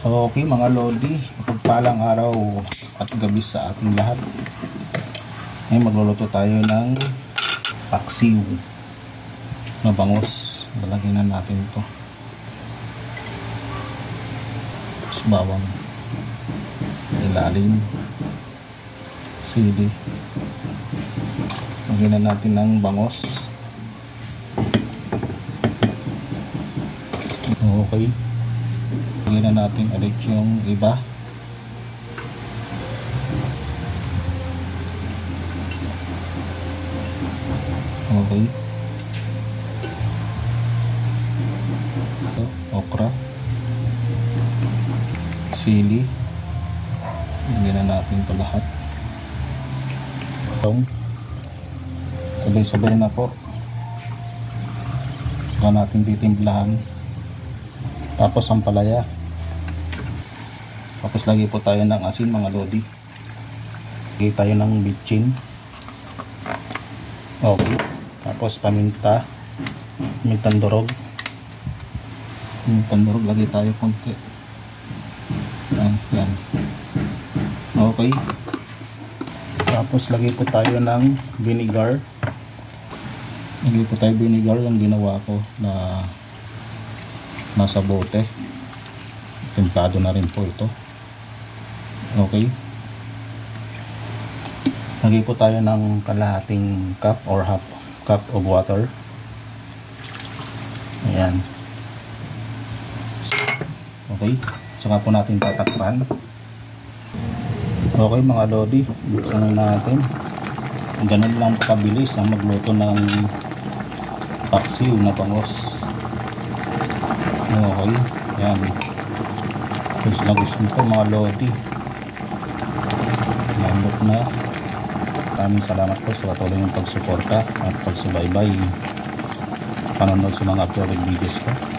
Okay mga lodi, pagpalang araw at gabi sa ating lahat. Ngayon magluluto tayo ng paksiw na bangos. Lalagyan na natin ito. Tapos bawang ilalim, sili. Lagyan na natin ng bangos. Okay, lagyan na natin ulit yung iba. Okay, ito, okra, sili. Lagyan na natin ito lahat. Sabay-sabay na po. Saka natin titimplahan. Tapos ang palaya. Tapos lagi po tayo ng asin mga lodi. Lagi tayo ng bitchin. Okay. Tapos paminta. Pamintang durog. Pamintang durog lagi tayo konti. Yan. Okay. Tapos lagi po tayo ng vinegar. Lagi po tayo vinegar yung ginawa ko na nasa bote. Templado na rin po ito. Okay. Lagay po tayo ng kalahating cup or half cup of water. Ayan. Okay. Saka po natin tatakpan. Okay mga lodi, buksan na natin. Ganun lang kabilis ang magluto ng paksiw na bangos. Okay, yan. Gusto na gusto nito mga lodi. Lambot na. Maraming salamat po sa patuloy ng pagsuporta at pagsubaybay panonood sa mga uploaded videos ko.